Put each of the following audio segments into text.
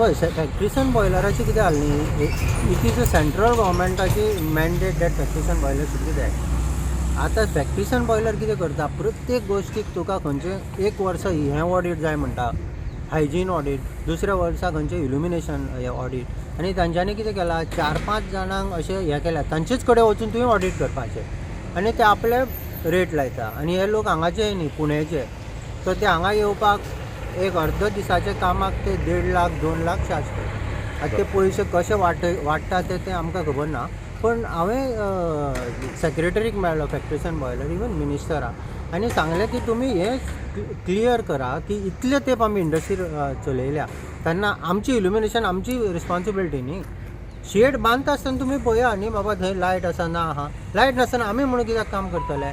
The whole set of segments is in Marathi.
पळय फॅक्ट्रीसन बॉयलराची कितें जालें न्ही, इट इज अ सेंट्रल गव्हर्मेंटाची मॅन्डेट दॅट फॅक्ट्रीसन बॉयलर शुड बी दॅट. आतां फॅक्ट्रीसन बॉयलर कितें करता, प्रत्येक गोश्टीक तुका खंयचे एक वर्स हें ऑडीट जाय म्हणटा, हायजीन ऑडीट, दुसऱ्या वर्सा खंयचें इल्युमिनेशन ऑडीट, आनी तांच्यांनी कितें केलां 4-5 जाणांक अशें हें केल्या, तांचेच कडेन वचून तुवें ऑडीट करपाचें आनी ते आपले रेट लायता. आनी हे लोक हांगाचे न्ही, पुणेचे, सो ते हांगा येवपाक एक अर्द दिसाच्या कामाक ते 1.5 लाख 2 लाख चार्ज करता. आतां ते पयशे कशे वाडटा ते आमकां खबर ना. पण हांवें सेक्रेटरीक मेळ्ळो फॅक्ट्रीसन बॉयलर, इवन मिनिस्टराक, आनी सांगलें की तुमी हें क्लियर करा की इतले तेंप आमी इंडस्ट्री चलयल्या तेन्ना आमची इल्युमिनेशन आमची रिस्पॉन्सिबिलिटी न्ही. शेड बांदता आसतना तुमी पळया न्ही बाबा थंय लायट आसा ना आहा, लायट नासतना आमी म्हणून कित्याक काम करतले.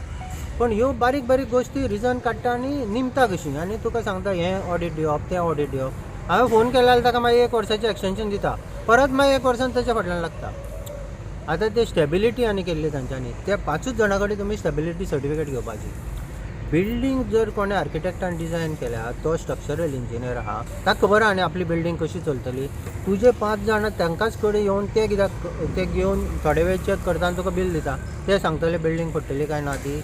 पण ह्यो बारीक बारीक गोश्टी रिजन काडटा आनी निमता कशी, आनी तुका सांगता हें ऑडीट दिवप तें ऑडीट दिवप. हांवें फोन केलो जाल्यार ताका मागीर 1 वर्साचें एक्सटेंशन दिता, परत मागीर 1 वर्सान ताच्या फाटल्यान लागता. आतां ते स्टेबिलिटी आनी केल्ली तांच्यांनी, त्या 5 जाणां कडेन तुमी स्टेबिलिटी सर्टिफिकेट घेवपाची. बिल्डींग जर कोणें आर्किटेक्टान डिझायन केल्या, तो स्ट्रक्चरल इंजिनियर आहा, ताका खबर आहा न्ही आपली बिल्डींग कशी चलतली. तुजे 5 जाणां तांकांच कडेन येवन ते कित्याक ते घेवन थोडे वेळ चॅक करता आनी तुका बील दिता, ते सांगतले बिल्डींग पडटली काय ना ती.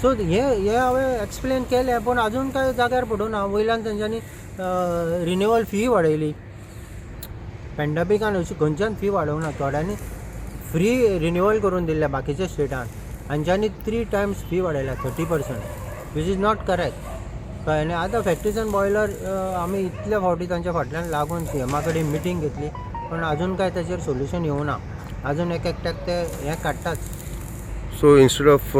सो हे हांवें एक्सप्लेन केलें, पूण आजून कांय जाग्यार पडूना. वयल्यान तेंच्यांनी रिन्युवल फी वाडयली, पॅन्डेमिकान अशी खंयच्यान फी वाडोवना. थोड्यांनी फ्री रिन्युवल करून दिल्ल्या बाकीच्या स्टेटान, हांच्यांनी 3 टायम्स फी वाडयल्या 30%, वीच इज नॉट करेक्ट. कळ्ळें न्ही. आतां फॅक्ट्रीसन बॉयलर आमी इतल्या फावटी तांच्या फाटल्यान लागून सीएमा कडेन मिटींग घेतली, पण आजून कांय ताचेर सोल्युशन येवना. आजून एक एकट्याक ते हें काडटाच. So instead of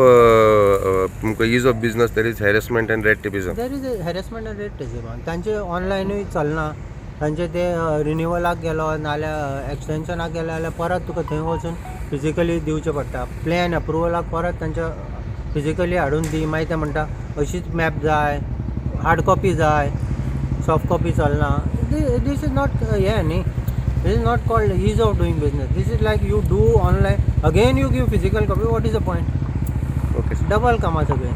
ease of business, there is harassment and red tapeism. There is harassment end red टेपिझम. तांचे ऑनलायनूय चलना, तांचे ते रिन्युवलाक गेलो नाल्यार एक्सटेंशनाक गेलो जाल्यार परत तुका थंय वचून फिजिकली दिवचें पडटा. प्लॅन अप्रुवलाक परत तांच्या फिजिकली हाडून दी, मागीर ते म्हणटा अशीच मॅप जाय, हार्ड कॉपी जाय, सॉफ्ट कॉपी चलना. दीस इज नॉट हें न्ही, this is not called ease of doing business. This is like you do online, again you give physical copy. What is the point? Okay. Double kama सगळे.